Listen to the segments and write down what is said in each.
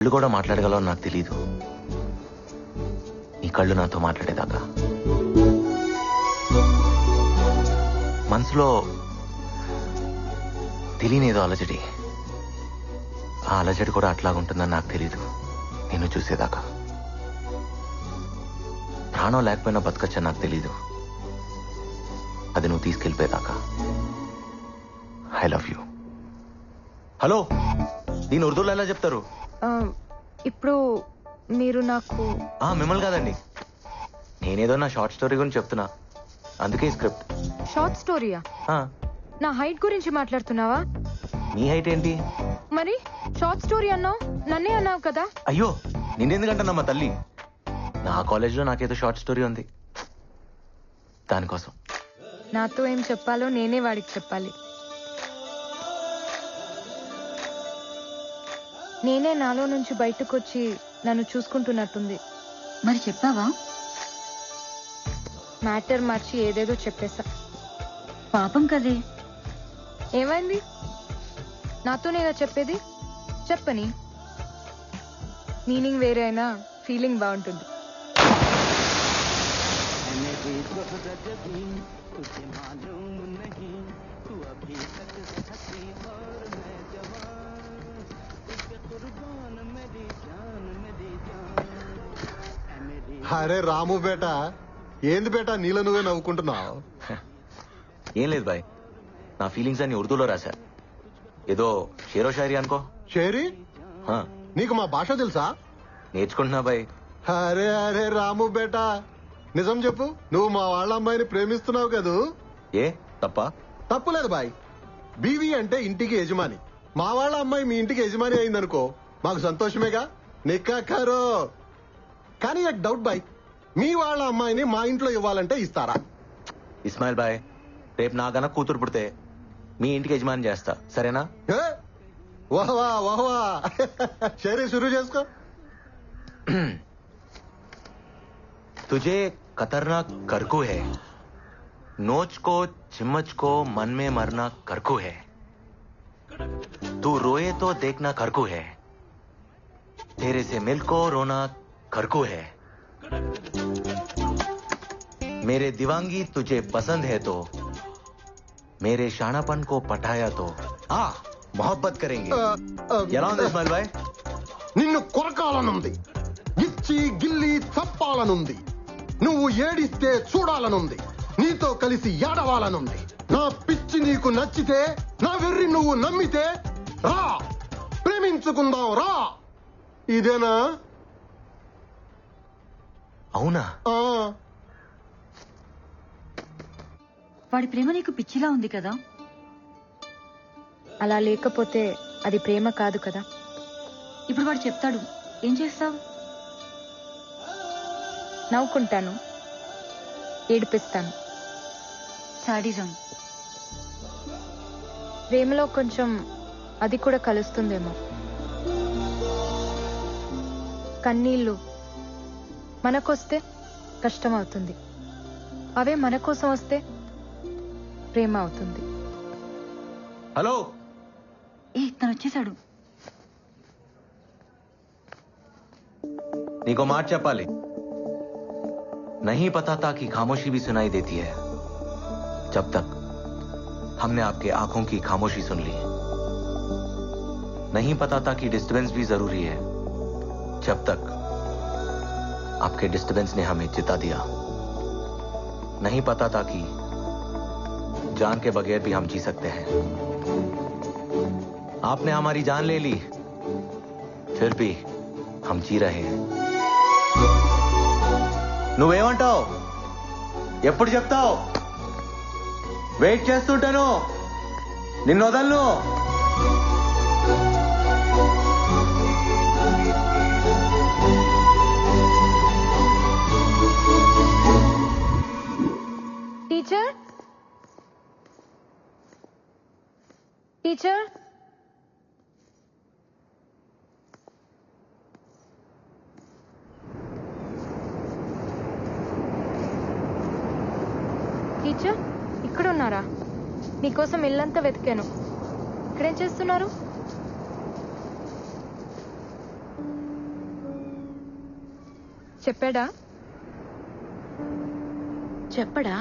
కళ్ళు కూడా మాట్లాడగలవని నాకు తెలీదు. నీ కళ్ళు నాతో మాట్లాడేదాకా మనసులో తెలియనేదో అలజడి. ఆ అలజడి కూడా అట్లాగుంటుందని నాకు తెలీదు నిన్ను చూసేదాకా. ప్రాణం లేకపోయినా బతకచ్చని నాకు తెలీదు అది నువ్వు తీసుకెళ్ళిపోయేదాకా. I love you. హలో, దీని ఉర్దూలో ఎలా చెప్తారు? ఇప్పుడు మీరు నాకు మిమ్మల్ని కాదండి, నేనేదో నా షార్ట్ స్టోరీ గురించి చెప్తున్నా, అందుకే ఈ స్క్రిప్ట్. షార్ట్ స్టోరీయా? నా హైట్ గురించి మాట్లాడుతున్నావా? నీ హైట్ ఏంటి? మరి షార్ట్ స్టోరీ అన్నావు, నన్నే అన్నావు కదా. అయ్యో, నిన్నెందుకంటున్నా తల్లి, నా కాలేజ్లో నాకేదో షార్ట్ స్టోరీ ఉంది, దానికోసం. నాతో ఏం చెప్పాలో నేనే వాడికి చెప్పాలి. నేనే నాలో నుంచి బయటకు వచ్చి నన్ను చూసుకుంటున్నట్టుంది. మరి చెప్పావా? మ్యాటర్ మార్చి ఏదేదో చెప్పేశా. పాపం కదే. ఏమైంది? నాతో నేనా చెప్పేది? చెప్పని. మీనింగ్ వేరే అయినా ఫీలింగ్ బాగుంటుంది. అరే రాము బేటా, ఏంది బేటా నీలో నువ్వే నవ్వుకుంటున్నావు? ఏం లేదు బాయ్, నా ఫీలింగ్స్ అన్ని ఉర్దూలో రాశా. ఏదో షేరో షాయరీ అనుకో. షేరీ? నీకు మా భాష తెలుసా? నేర్చుకుంటున్నా బాయ్. అరే అరే రాము బేటా, నిజం చెప్పు, నువ్వు మా వాళ్ళ అమ్మాయిని ప్రేమిస్తున్నావు కదూ? ఏ తప్ప? తప్పులేదు బాయ్. బీవీ అంటే ఇంటికి యజమాని. మా వాళ్ళ అమ్మాయి మీ ఇంటికి యజమాని అయిందనుకో, మాకు సంతోషమేగా. నిక్కాకారో. కానీ ఒక డౌట్ బాయ్, మీ వాళ్ళ అమ్మాయిని మా ఇంట్లో ఇవ్వాలంటే ఇస్తారా? ఇస్మాయిల్ బాయ్, రేపు నాకన్నా కూతురు పుడితే మీ ఇంటికి యజమాని చేస్తా, సరేనా? వాహ్వా వాహ్వా. షేరీ షురూ చేసుకో. तुझे खतरनाक करकू है, नोच को चिम्मच को मन में मरना करकू है, तू रोए तो देखना करकू है, तेरे से मिल को रोना करकू है, मेरे दीवांगी तुझे पसंद है तो मेरे शानापन को पटाया तो मोहब्बत करेंगे. ఎలా ఉంది ఇస్మాయిల్ బాయ్? నిన్ను కొరకాలనుంది, ఇచ్చి గిల్లి చప్పాలనుంది, నువ్వు ఏడిస్తే చూడాలనుంది, నీతో కలిసి ఏడవాలనుంది. నా పిచ్చి నీకు నచ్చితే, నా వెర్రి నువ్వు నమ్మితే రా, ప్రేమించుకుందాం రా. ఇదేనా? అవునా? వాడి ప్రేమ నీకు పిచ్చిలా ఉంది కదా? అలా లేకపోతే అది ప్రేమ కాదు కదా. ఇప్పుడు వాడు చెప్తాడు, ఏం చేస్తావు? నవ్వుకుంటాను, ఏడిపిస్తాను. సాడిజం. ప్రేమలో కొంచెం అది కూడా కలుస్తుందేమో. కన్నీళ్ళు మనకొస్తే కష్టం అవుతుంది, అవే మన కోసం వస్తే ప్రేమ అవుతుంది. హలో, తను వచ్చేసాడు. నీకో మాట చెప్పాలి. नहीं पता था कि खामोशी भी सुनाई देती है, जब तक हमने आपके आंखों की खामोशी सुन ली. नहीं पता था कि डिस्टर्बेंस भी जरूरी है, जब तक आपके डिस्टर्बेंस ने हमें जिता दिया. नहीं पता था कि जान के बगैर भी हम जी सकते हैं. आपने हमारी जान ले ली, फिर भी हम जी रहे हैं. నువ్వేమంటావు? ఎప్పుడు చెప్తావు? వెయిట్ చేస్తుంటాను, నిన్ను వదలను. టీచర్, టీచర్, టీచర్ ఇక్కడున్నారా? నీకోసం ఇల్లంతా వెతికాను. ఇక్కడేం చేస్తున్నారు? చెప్పాడా? చెప్పడా?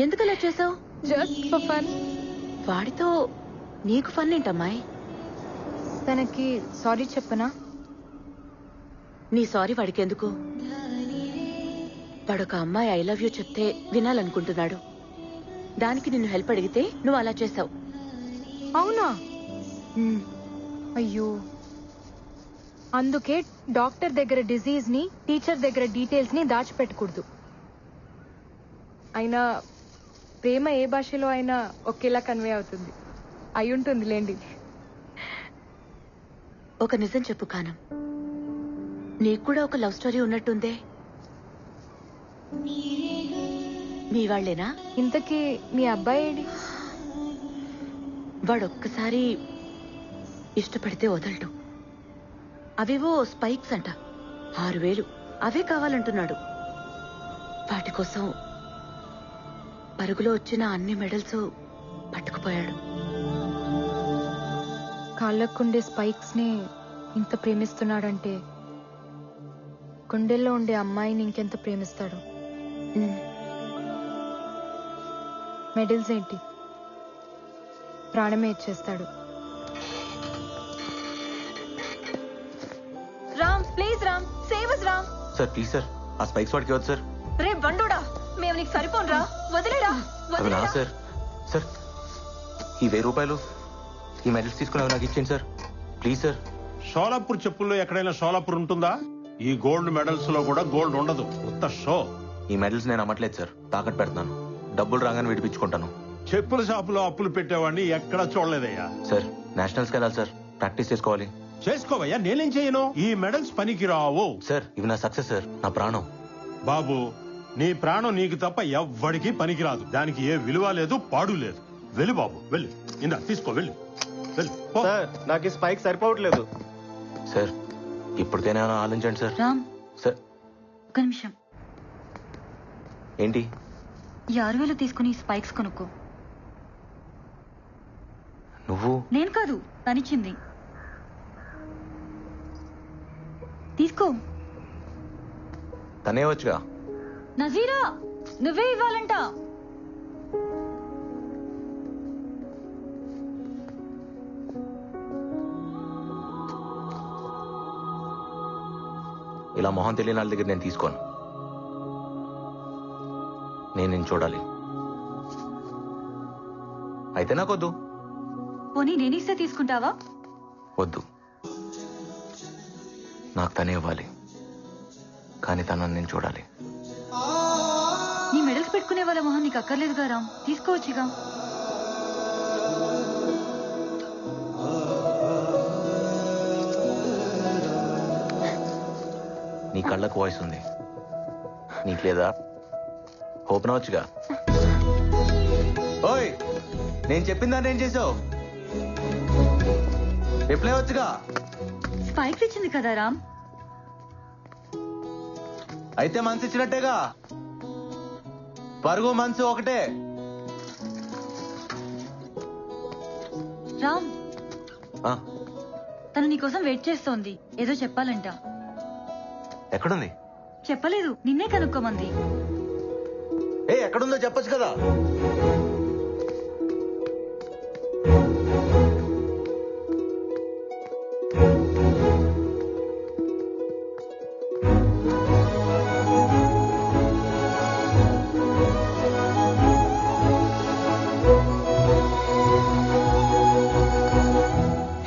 ఎందుకలా చేసావు? Just for fun. వాడితో నీకు ఫన్ ఏంటమ్మాయి? తనకి సారీ చెప్పనా? నీ సారీ వాడికి ఎందుకు? వాడొక అమ్మాయి ఐ లవ్ యూ చెప్తే వినాలనుకుంటున్నాడు. దానికి నిన్ను హెల్ప్ అడిగితే నువ్వు అలా చేసావు. అవునా? అయ్యో, అందుకే డాక్టర్ దగ్గర డిజీజ్ ని, టీచర్ దగ్గర డీటెయిల్స్ ని దాచిపెట్టకూడదు. అయినా ప్రేమ ఏ భాషలో అయినా ఒకేలా కన్వే అవుతుంది. అయి ఉంటుంది లేండి. ఒక నిజం చెప్పు కానం, నీకు కూడా ఒక లవ్ స్టోరీ ఉన్నట్టుందే. మీ వాళ్ళేనా? ఇంతకీ మీ అబ్బాయి ఏడి? వాడొక్కసారి ఇష్టపడితే వదలడు. అవేవో స్పైక్స్ అంట, 6,000 అవే కావాలంటున్నాడు. వాటి కోసం పరుగులో వచ్చిన అన్ని మెడల్స్ పట్టుకుపోయాడు. కాళ్ళకుండే స్పైక్స్ ని ఇంత ప్రేమిస్తున్నాడంటే గుండెల్లో ఉండే అమ్మాయిని ఇంకెంత ప్రేమిస్తాడు. మెడల్స్ ఏంటి, ప్రాణమే ఇచ్చేస్తాడు. Ram, please Ram, save us Ram. Sir please sir, ఆ స్పైక్స్ వాడికి వద్దు సార్. రే బండోడా, మేము నీకు సరిపోనురా, వదిలేరా. అవి నా సార్. సార్ ఈ 1000 రూపాయలు ఈ మెడల్స్ తీసుకుని అవి నాకు ఇచ్చేయండి సార్, ప్లీజ్ సార్. షోలాపూర్ చెప్పుల్లో ఎక్కడైనా షోలాపూర్ ఉంటుందా? ఈ గోల్డ్ మెడల్స్ లో కూడా గోల్డ్ ఉండదు, ఉత్త షో. ఈ మెడల్స్ నేను అమ్మట్లేదు సార్, తాకట్టు పెడుతున్నాను. డబ్బులు రాగానే విడిపించుకుంటాను. చెప్పుల షాపులో అప్పులు పెట్టేవాడిని ఎక్కడా చూడలేదయ్యా. సార్ నేషనల్స్కి వెళ్ళాలి సార్, ప్రాక్టీస్ చేసుకోవాలి. చేసుకోవయ్యా, నేనేం చేయను. ఈ మెడల్స్ పనికి రావు సార్. ఇవి నా సక్సెస్ సార్, నా ప్రాణం. బాబు, నీ ప్రాణం నీకు తప్ప ఎవ్వడికి పనికిరాదు. దానికి ఏ విలువ లేదు, పాడు లేదు. వెళ్ళు బాబు, వెళ్ళు. ఇందా తీసుకో, వెళ్ళు వెళ్ళు. సార్ నాకు ఈ స్పైక్ సరిపోవట్లేదు. సార్ ఇప్పటికైనా ఆలోచించండి సార్. రామ్, సార్ ఒక్క నిమిషం. ఏంటి? ఈ 6,000 తీసుకుని స్పైక్స్ కొనుక్కో. నువ్వు? నేను కాదు, తనిచ్చింది. తీసుకో. తనే వచ్చుగా. నజీరా, నువ్వే ఇవ్వాలంట. ఇలా మొహం తెలియని వాళ్ళ దగ్గర నేను తీసుకోను. నేను చూడాలి. అయితే నాకొద్దు. పోనీ నేనిస్తే తీసుకుంటావా? వద్దు, నాకు తనే ఇవ్వాలి, కానీ తనని నేను చూడాలి. నీ మెడల్స్ పెట్టుకునే వాళ్ళ మొహం నీకు అక్కర్లేదుగా రామ్, తీసుకోవచ్చుగా. నీ కళ్ళకు వాయిస్ ఉంది, నీకు లేదా? ఓపెన్ అవచ్చుగా. ఓయ్, నేను చెప్పిందా ఏం చేసావు? రిప్లై వచ్చుగా. స్పైక్స్ ఇచ్చింది కదా రామ్. అయితే మనసు ఇచ్చినట్టేగా. పరుగు మనసు ఒకటే. రామ్, ఆ, తను నీకోసం వెయిట్ చేస్తోంది, ఏదో చెప్పాలంట. ఎక్కడుంది? చెప్పలేదు, నిన్నే కనుక్కోమంది. ఎక్కడుందో చెప్పొచ్చు కదా.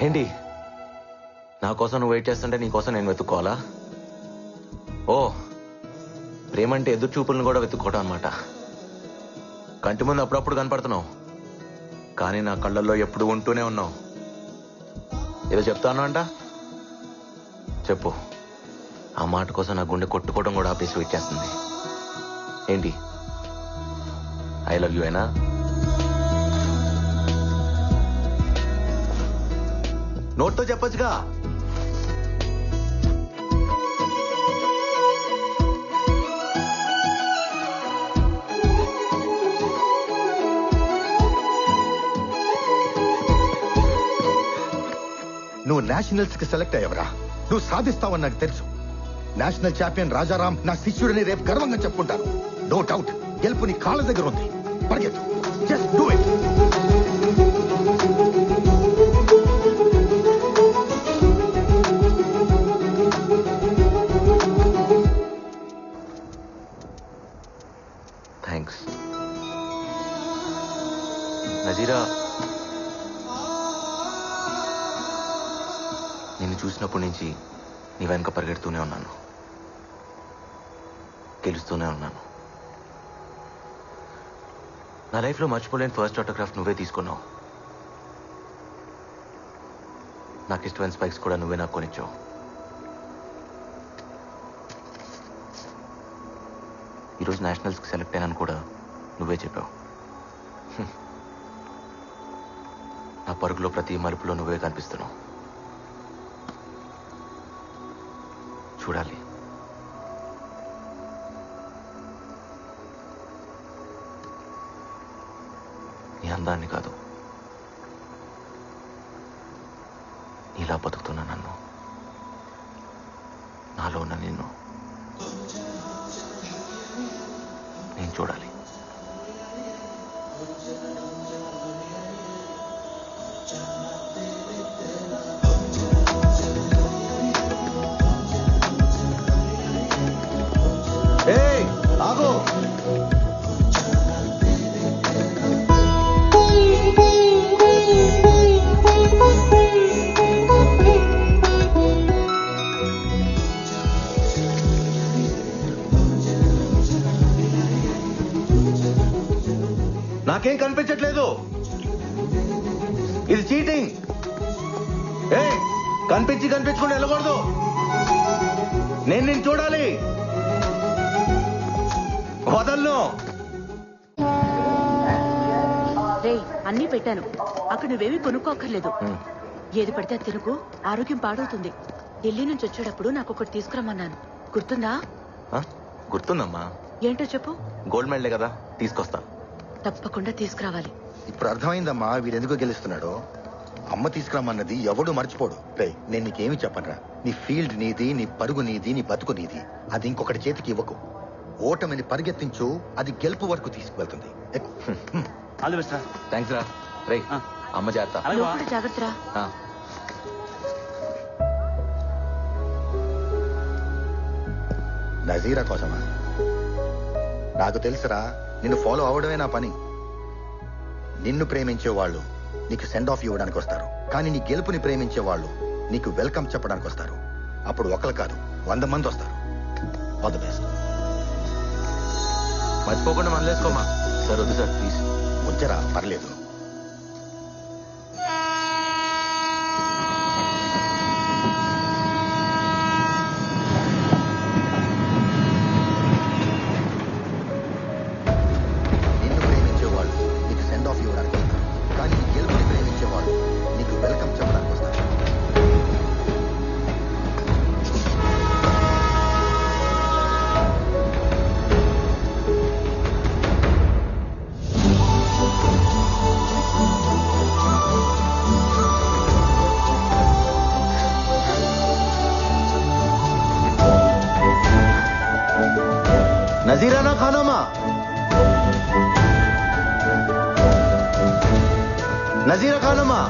ఏంటి, నా కోసం నువ్వు వెయిట్ చేస్తుంటే నీ కోసం నేను వెతుక్కోవాలా? ఓ, ప్రేమంటే ఎదురు చూపులను కూడా వెతుక్కోవడం అనమాట. కంటి ముందు అప్పుడప్పుడు కనపడుతున్నావు, కానీ నా కళ్ళల్లో ఎప్పుడు ఉంటూనే ఉన్నావు. ఏదో చెప్తాను అంట, చెప్పు. ఆ మాట కోసం నా గుండె కొట్టుకోవడం కూడా ఆపేసి వెయిట్ చేస్తుంది. ఏంటి, ఐ లవ్ యూ అయినా? నోట్తో చెప్పొచ్చుగా. నువ్వు నేషనల్స్ కి సెలెక్ట్ అయ్యవరా, నువ్వు సాధిస్తావని నాకు తెలుసు. నేషనల్ ఛాంపియన్ రాజారాం నా శిష్యుడిని రేపు గర్వంగా చెప్పుకుంటాను. నో డౌట్ గెలుపు నీ కాళ్ళ దగ్గర ఉంది. పరిగెత్తు, just do it. Thanks Nazira. నిన్ను చూసినప్పటి నుంచి నీ వెనక పరిగెడుతూనే ఉన్నాను, గెలుస్తూనే ఉన్నాను. నా లైఫ్లో మర్చిపోలేని ఫస్ట్ ఆటోగ్రాఫ్ నువ్వే తీసుకున్నావు. నాకు ఇష్టమైన స్పైక్స్ కూడా నువ్వే నాకు కొనిచ్చావు. ఈరోజు నేషనల్స్కి సెలెక్ట్ అయినాను కూడా నువ్వే చెప్పావు. నా పరుగులో ప్రతి మలుపులో నువ్వే కనిపిస్తున్నావు. చూడాలి. నీ అందాన్ని కాదు, నీలా బతుకుతున్నా నన్ను, నాలో ఉన్న నిన్ను నేను చూడాలి. ఆగో, నాకేం కనిపించట్లేదు. ఇది చీటింగ్. కనిపించకుండా వెళ్ళకూడదు. నేను నిన్ను చూడాలి. వదలను. రే అన్నీ పెట్టాను, అక్కడ నువ్వేమీ కొనుక్కోక్కర్లేదు. ఏది పడితే అది తినుకు, ఆరోగ్యం పాడవుతుంది. ఢిల్లీ నుంచి వచ్చేటప్పుడు నాకు ఒకటి తీసుకురమ్మన్నాను, గుర్తుందా? గుర్తుందమ్మా. ఏంటో చెప్పు. గోల్డ్ మెడలే కదా, తీసుకొస్తా. తప్పకుండా తీసుకురావాలి. ఇప్పుడు అర్థమైందమ్మా వీడెందుకు గెలుస్తున్నాడో. అమ్మ తీసుకురామన్నది ఎవడు మర్చిపోడు. నేను నీకేమి చెప్పనరా, నీ ఫీల్డ్ నీది, నీ పరుగు నీది, నీ బతుకు నీది. అది ఇంకొకటి చేతికి ఇవ్వకు. ఓటమిని పరిగెత్తించు, అది గెలుపు వరకు తీసుకువెళ్తుంది. థ్యాంక్స్ రా. రే అమ్మ జాగ్రత్త. నువ్వు కూడా జాగ్రత్తరా. నజీరా కోసమా? నాకు తెలుసురా, నిన్ను ఫాలో అవడమే నా పని. నిన్ను ప్రేమించే వాళ్ళు నీకు సెండ్ ఆఫ్ ఇవ్వడానికి వస్తారు, కానీ నీ గెలుపుని ప్రేమించే వాళ్ళు నీకు వెల్కమ్ చెప్పడానికి వస్తారు. అప్పుడు ఒకరు కాదు 100 మంది వస్తారు. All the best. మర్చిపోకుండా మనలేసుకోమా. సార్ వద్దు సార్, ప్లీజ్. వచ్చరా, పర్లేదు. నిన్ను ప్రేమించే వాళ్ళు నీకు సెండ్ ఆఫ్ ఇవ్వడానికి వస్తారు, కానీ నీ గెలుపుని ప్రేమించే వాళ్ళు నీకు వెల్కమ్ చెప్పడానికి వస్తారు. नजीरा ना खाना माँ. नजीरा खाना माँ.